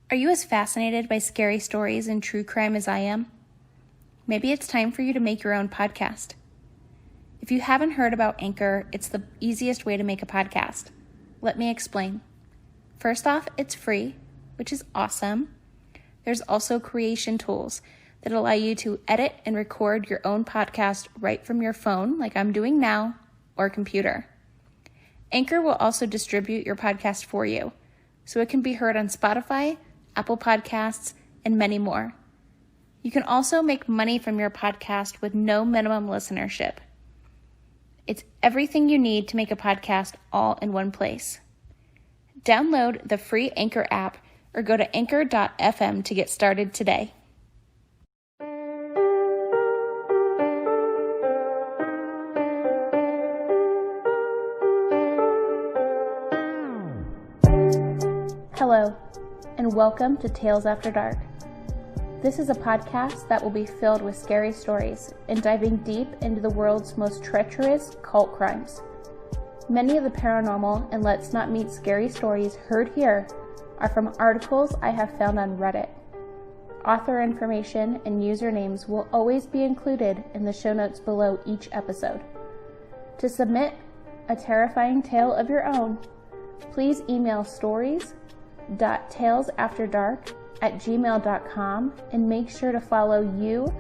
Are you as fascinated by scary stories and true crime as I am? Maybe it's time for you to make your own podcast. If you haven't heard about Anchor, it's the easiest way to make a podcast. Let me explain. First off, it's free, which is awesome. There's also creation tools that allow you to edit and record your own podcast right from your phone, like I'm doing now, or computer. Anchor will also distribute your podcast for you, so it can be heard on Spotify, Apple Podcasts, and many more. You can also make money from your podcast with no minimum listenership. It's everything you need to make a podcast all in one place. Download the free Anchor app or go to anchor.fm to get started today. Hello, and welcome to Tales After Dark. This is a podcast that will be filled with scary stories and diving deep into the world's most treacherous cult crimes. Many of the paranormal and let's not meet scary stories heard here are from articles I have found on Reddit. Author information and usernames will always be included in the show notes below each episode. To submit a terrifying tale of your own, please email stories.talesafterdark@gmail.com and make sure to follow /TAD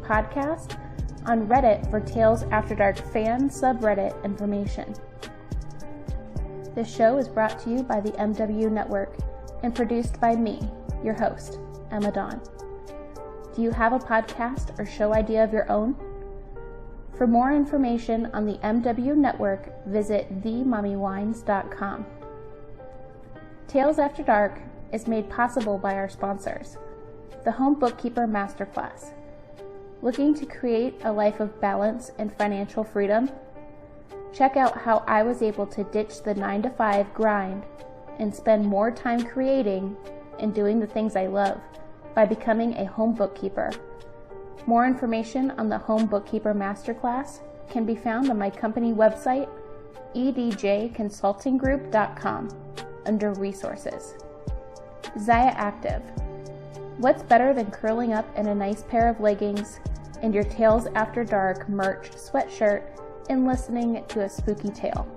podcast on Reddit for Tales After Dark fan subreddit information. This show is brought to you by the MW Network and produced by me, your host, Emma Dawn. Do you have a podcast or show idea of your own? For more information on the MW Network, visit themommywines.com. Tales After Dark is made possible by our sponsors, the Home Bookkeeper Masterclass. Looking to create a life of balance and financial freedom? Check out how I was able to ditch the 9-to-5 grind and spend more time creating and doing the things I love by becoming a home bookkeeper. More information on the Home Bookkeeper Masterclass can be found on my company website, edjconsultinggroup.com, under Resources. Zaya Active. What's better than curling up in a nice pair of leggings and your Tales After Dark merch sweatshirt and listening to a spooky tale?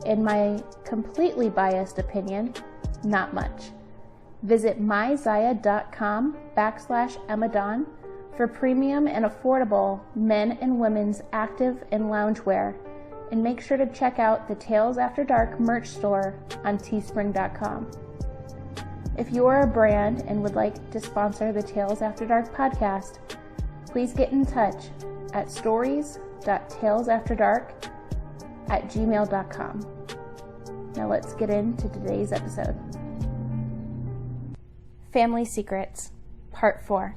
In my completely biased opinion, not much. Visit myzaya.com/EmmaDawn for premium and affordable men and women's active and loungewear, and make sure to check out the Tales After Dark merch store on teespring.com. If you are a brand and would like to sponsor the Tales After Dark podcast, please get in touch at stories.talesafterdark@gmail.com. Now let's get into today's episode. Family Secrets, Part 4.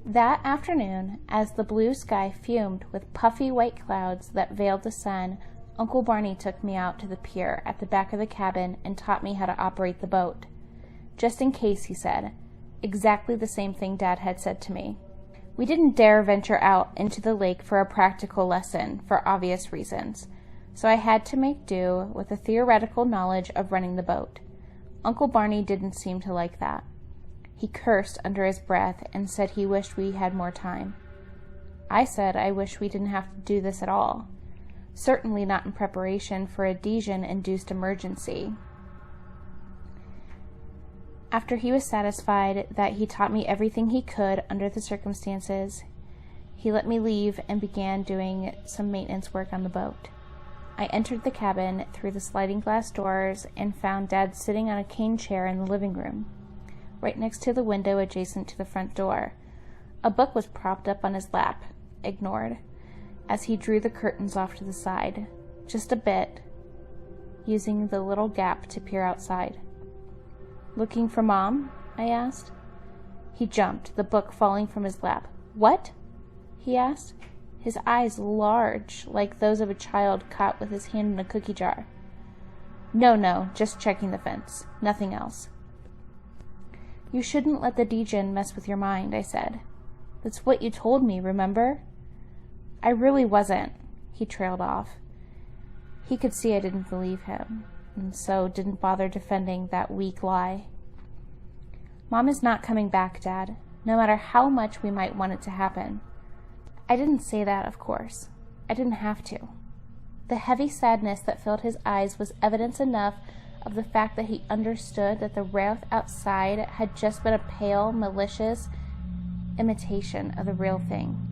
That afternoon, as the blue sky fumed with puffy white clouds that veiled the sun, Uncle Barney took me out to the pier at the back of the cabin and taught me how to operate the boat. Just in case, he said. Exactly the same thing Dad had said to me. We didn't dare venture out into the lake for a practical lesson, for obvious reasons, so I had to make do with a theoretical knowledge of running the boat. Uncle Barney didn't seem to like that. He cursed under his breath and said he wished we had more time. I said I wish we didn't have to do this at all. Certainly not in preparation for a Dijon-induced emergency. After he was satisfied that he taught me everything he could under the circumstances, he let me leave and began doing some maintenance work on the boat. I entered the cabin through the sliding glass doors and found Dad sitting on a cane chair in the living room, right next to the window adjacent to the front door. A book was propped up on his lap, ignored, as he drew the curtains off to the side, just a bit, using the little gap to peer outside. "Looking for Mom?" I asked. He jumped, the book falling from his lap. "What?" he asked, his eyes large, like those of a child caught with his hand in a cookie jar. No, just checking the fence. Nothing else." "You shouldn't let the Dijon mess with your mind," I said. "That's what you told me, remember?" "I really wasn't," he trailed off. He could see I didn't believe him. and so didn't bother defending that weak lie. Mom is not coming back, Dad, no matter how much we might want it to happen. I didn't say that, of course. I didn't have to. The heavy sadness that filled his eyes was evidence enough of the fact that he understood that the wrath outside had just been a pale, malicious imitation of the real thing.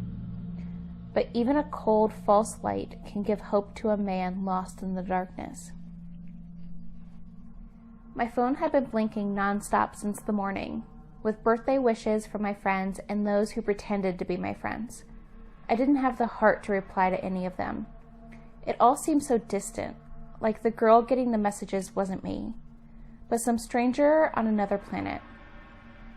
But even a cold, false light can give hope to a man lost in the darkness. My phone had been blinking nonstop since the morning, with birthday wishes from my friends and those who pretended to be my friends. I didn't have the heart to reply to any of them. It all seemed so distant, like the girl getting the messages wasn't me, but some stranger on another planet.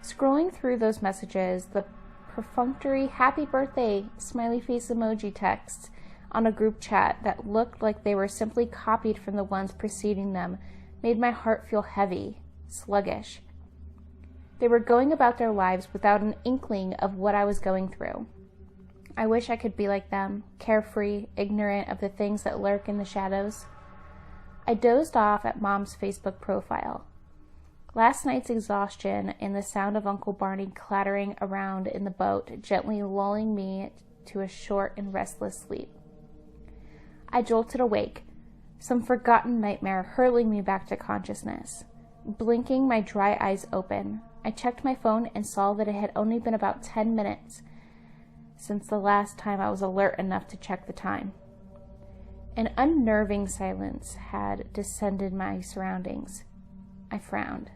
Scrolling through those messages, the perfunctory happy birthday smiley face emoji texts on a group chat that looked like they were simply copied from the ones preceding them made my heart feel heavy, sluggish. They were going about their lives without an inkling of what I was going through. I wish I could be like them, carefree, ignorant of the things that lurk in the shadows. I dozed off at Mom's Facebook profile. Last night's exhaustion and the sound of Uncle Barney clattering around in the boat gently lulling me to a short and restless sleep. I jolted awake, some forgotten nightmare hurling me back to consciousness. Blinking my dry eyes open, I checked my phone and saw that it had only been about 10 minutes since the last time I was alert enough to check the time. An unnerving silence had descended my surroundings. I frowned.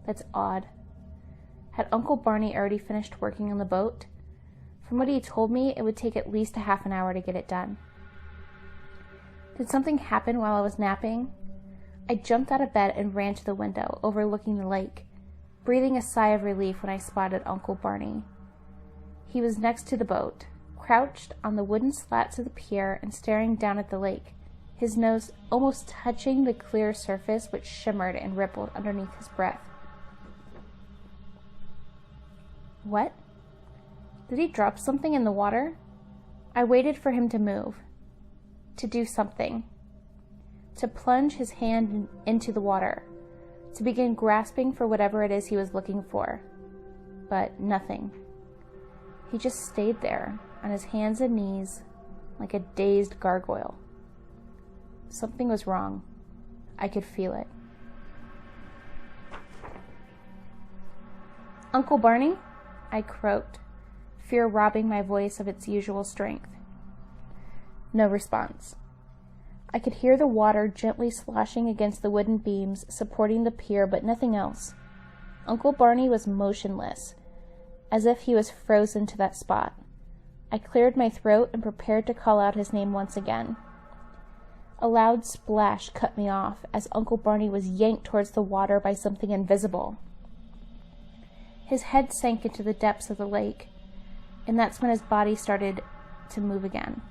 That's odd. Had Uncle Barney already finished working on the boat? From what he told me, it would take at least a half an hour to get it done. Did something happen while I was napping? I jumped out of bed and ran to the window, overlooking the lake, breathing a sigh of relief when I spotted Uncle Barney. He was next to the boat, crouched on the wooden slats of the pier and staring down at the lake, his nose almost touching the clear surface which shimmered and rippled underneath his breath. What? Did he drop something in the water? I waited for him to move, to do something, to plunge his hand into the water, to begin grasping for whatever it is he was looking for. But nothing. He just stayed there, on his hands and knees, like a dazed gargoyle. Something was wrong. I could feel it. Uncle Barney? I croaked, fear robbing my voice of its usual strength. No response. I could hear the water gently sloshing against the wooden beams supporting the pier, but nothing else. Uncle Barney was motionless, as if he was frozen to that spot. I cleared my throat and prepared to call out his name once again. A loud splash cut me off as Uncle Barney was yanked towards the water by something invisible. His head sank into the depths of the lake, and that's when his body started to move again.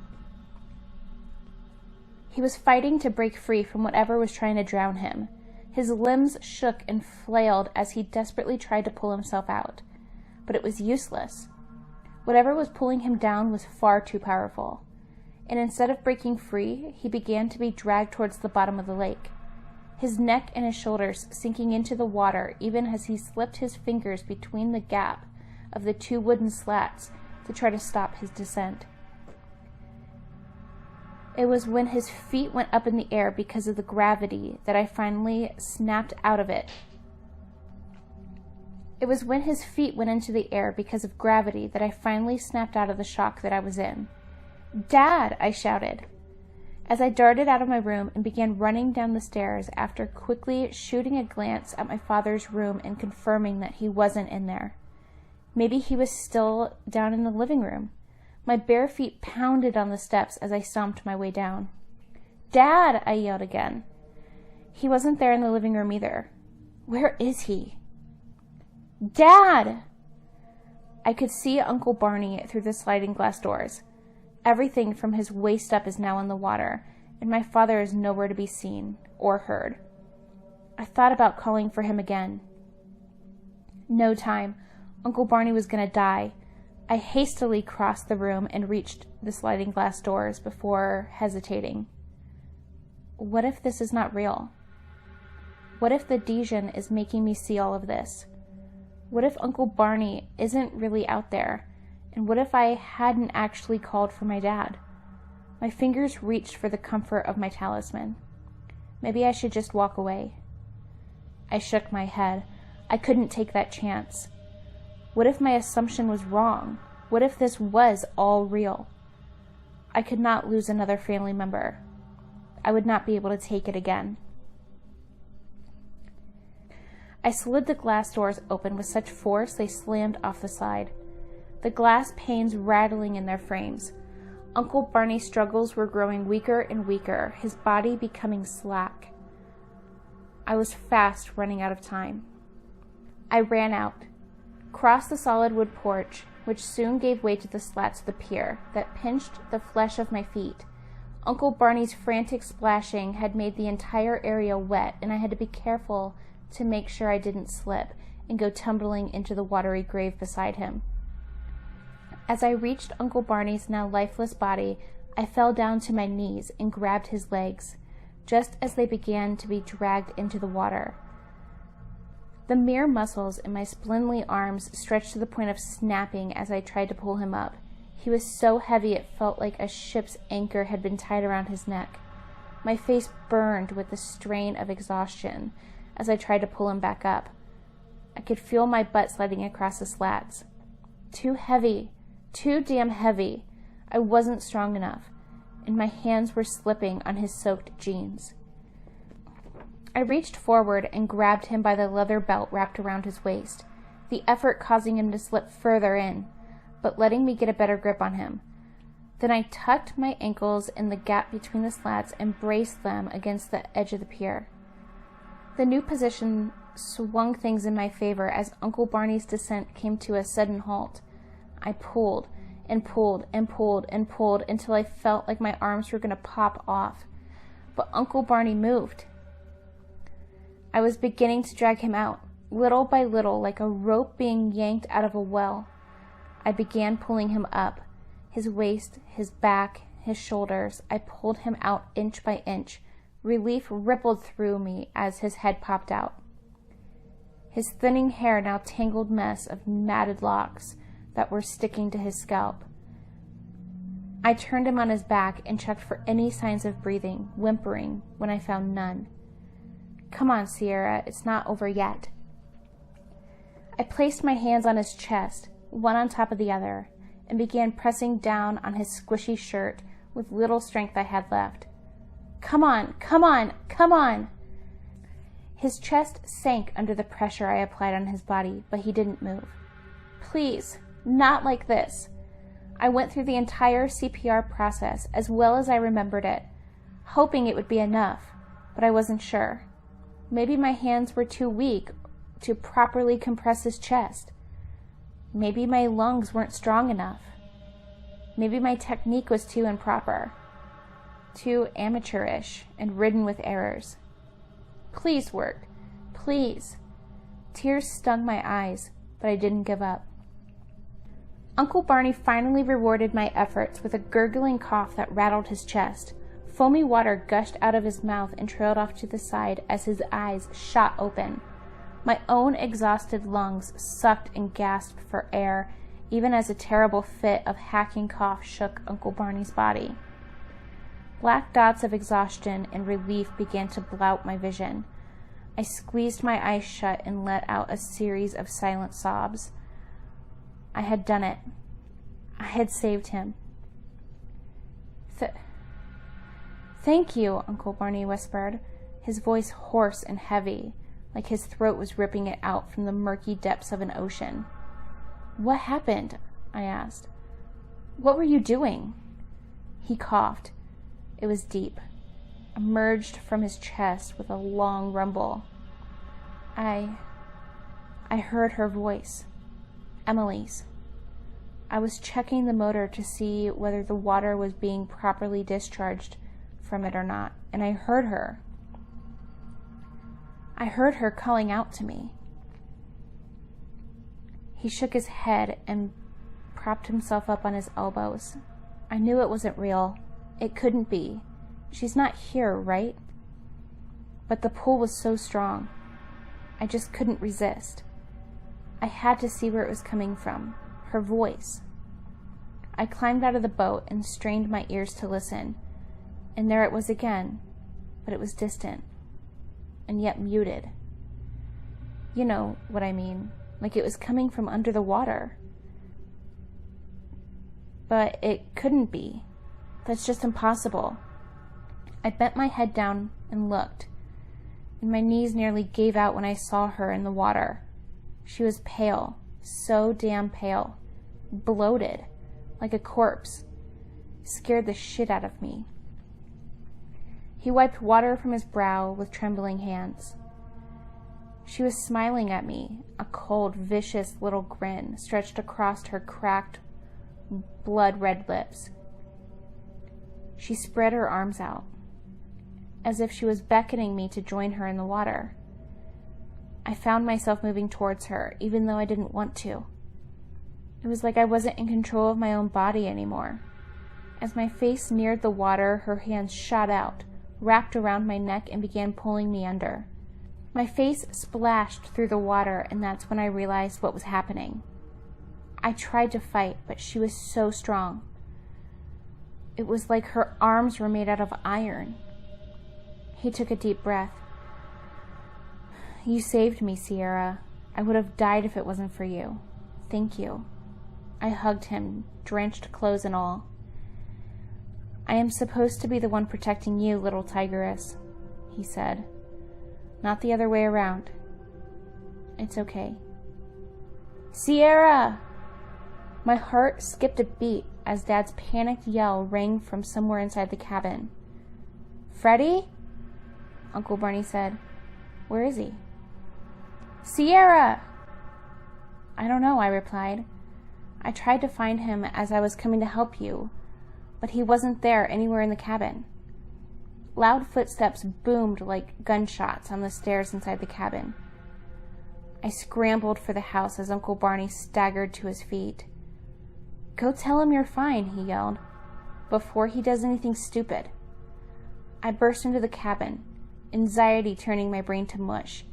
He was fighting to break free from whatever was trying to drown him. His limbs shook and flailed as he desperately tried to pull himself out, but it was useless. Whatever was pulling him down was far too powerful, and instead of breaking free, he began to be dragged towards the bottom of the lake, his neck and his shoulders sinking into the water even as he slipped his fingers between the gap of the two wooden slats to try to stop his descent. It was when his feet went up in the air because of the gravity that I finally snapped out of it. It was when his feet went into the air because of gravity that I finally snapped out of the shock that I was in. "Dad!" I shouted, as I darted out of my room and began running down the stairs after quickly shooting a glance at my father's room and confirming that he wasn't in there. Maybe he was still down in the living room. My bare feet pounded on the steps as I stomped my way down. "Dad!" I yelled again. He wasn't there in the living room either. Where is he? "Dad!" I could see Uncle Barney through the sliding glass doors. Everything from his waist up is now in the water, and my father is nowhere to be seen or heard. I thought about calling for him again. No time. Uncle Barney was going to die. I hastily crossed the room and reached the sliding glass doors before hesitating. What if this is not real? What if the Dijon is making me see all of this? What if Uncle Barney isn't really out there? And what if I hadn't actually called for my dad? My fingers reached for the comfort of my talisman. Maybe I should just walk away. I shook my head. I couldn't take that chance. What if my assumption was wrong? What if this was all real? I could not lose another family member. I would not be able to take it again. I slid the glass doors open with such force they slammed off the side, the glass panes rattling in their frames. Uncle Barney's struggles were growing weaker and weaker, his body becoming slack. I was fast running out of time. I ran out, crossed the solid wood porch, which soon gave way to the slats of the pier that pinched the flesh of my feet. Uncle Barney's frantic splashing had made the entire area wet, and I had to be careful to make sure I didn't slip and go tumbling into the watery grave beside him. As I reached Uncle Barney's now lifeless body, I fell down to my knees and grabbed his legs, just as they began to be dragged into the water. The mere muscles in my spindly arms stretched to the point of snapping as I tried to pull him up. He was so heavy it felt like a ship's anchor had been tied around his neck. My face burned with the strain of exhaustion as I tried to pull him back up. I could feel my butt sliding across the slats. Too heavy, too damn heavy. I wasn't strong enough, and my hands were slipping on his soaked jeans. I reached forward and grabbed him by the leather belt wrapped around his waist, the effort causing him to slip further in, but letting me get a better grip on him. Then I tucked my ankles in the gap between the slats and braced them against the edge of the pier. The new position swung things in my favor as Uncle Barney's descent came to a sudden halt. I pulled and pulled and pulled and pulled until I felt like my arms were going to pop off. But Uncle Barney moved. I was beginning to drag him out, little by little, like a rope being yanked out of a well. I began pulling him up, his waist, his back, his shoulders. I pulled him out inch by inch. Relief rippled through me as his head popped out. His thinning hair now tangled mess of matted locks that were sticking to his scalp. I turned him on his back and checked for any signs of breathing, whimpering, when I found none. Come on, Sierra, it's not over yet. I placed my hands on his chest, one on top of the other, and began pressing down on his squishy shirt with little strength I had left. Come on, come on, come on! His chest sank under the pressure I applied on his body, but he didn't move. Please, not like this. I went through the entire CPR process as well as I remembered it, hoping it would be enough, but I wasn't sure. Maybe my hands were too weak to properly compress his chest. Maybe my lungs weren't strong enough. Maybe my technique was too improper, too amateurish and ridden with errors. Please work, please. Tears stung my eyes, but I didn't give up. Uncle Barney finally rewarded my efforts with a gurgling cough that rattled his chest. Foamy water gushed out of his mouth and trailed off to the side as his eyes shot open. My own exhausted lungs sucked and gasped for air, even as a terrible fit of hacking cough shook Uncle Barney's body. Black dots of exhaustion and relief began to blout my vision. I squeezed my eyes shut and let out a series of silent sobs. I had done it. I had saved him. Thank you, Uncle Barney whispered, his voice hoarse and heavy, like his throat was ripping it out from the murky depths of an ocean. What happened? I asked. What were you doing? He coughed. It was deep, emerged from his chest with a long rumble. I heard her voice, Emily's. I was checking the motor to see whether the water was being properly discharged from it or not, and I heard her. I heard her calling out to me. He shook his head and propped himself up on his elbows. I knew it wasn't real. It couldn't be. She's not here, right? but the pull was so strong. I just couldn't resist. I had to see where it was coming from, her voice. I climbed out of the boat and strained my ears to listen, and there it was again, but it was distant, and yet muted. You know what I mean, like it was coming from under the water. But it couldn't be. That's just impossible. I bent my head down and looked, and my knees nearly gave out when I saw her in the water. She was pale, so damn pale, bloated, like a corpse. It scared the shit out of me. He wiped water from his brow with trembling hands. She was smiling at me, a cold, vicious little grin stretched across her cracked, blood-red lips. She spread her arms out, as if she was beckoning me to join her in the water. I found myself moving towards her, even though I didn't want to. It was like I wasn't in control of my own body anymore. As my face neared the water, her hands shot out, wrapped around my neck, and began pulling me under. My face splashed through the water, and that's when I realized what was happening. I tried to fight, but she was so strong. It was like her arms were made out of iron. He took a deep breath. You saved me, Sierra. I would have died if it wasn't for you. Thank you. I hugged him, drenched clothes and all. I am supposed to be the one protecting you, little tigress, he said. Not the other way around. It's okay. Sierra! My heart skipped a beat as Dad's panicked yell rang from somewhere inside the cabin. Freddie? Uncle Barney said. Where is he? Sierra! I don't know, I replied. I tried to find him as I was coming to help you, but he wasn't there anywhere in the cabin. Loud footsteps boomed like gunshots on the stairs inside the cabin. I scrambled for the house as Uncle Barney staggered to his feet. Go tell him you're fine, he yelled, before he does anything stupid. I burst into the cabin, anxiety turning my brain to mush.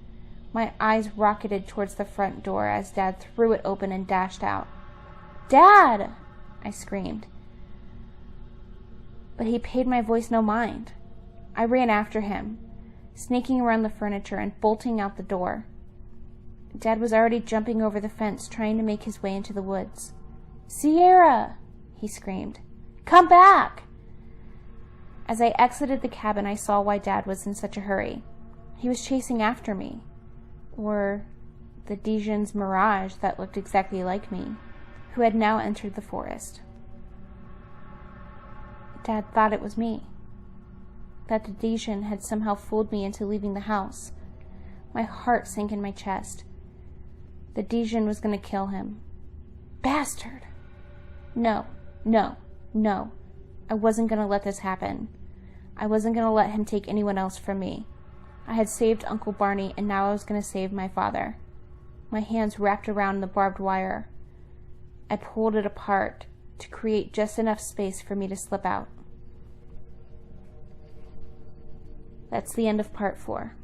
My eyes rocketed towards the front door as Dad threw it open and dashed out. Dad! I screamed. But he paid my voice no mind. I ran after him, sneaking around the furniture and bolting out the door. Dad was already jumping over the fence, trying to make his way into the woods. Sierra! He screamed. Come back! As I exited the cabin, I saw why Dad was in such a hurry. He was chasing after me. Or the Dijon's mirage that looked exactly like me, who had now entered the forest. Dad thought it was me. That the Dijon had somehow fooled me into leaving the house. My heart sank in my chest. The Dijon was going to kill him. Bastard! No. I wasn't going to let this happen. I wasn't going to let him take anyone else from me. I had saved Uncle Barney, and now I was going to save my father. My hands wrapped around the barbed wire. I pulled it apart to create just enough space for me to slip out. That's the end of part 4.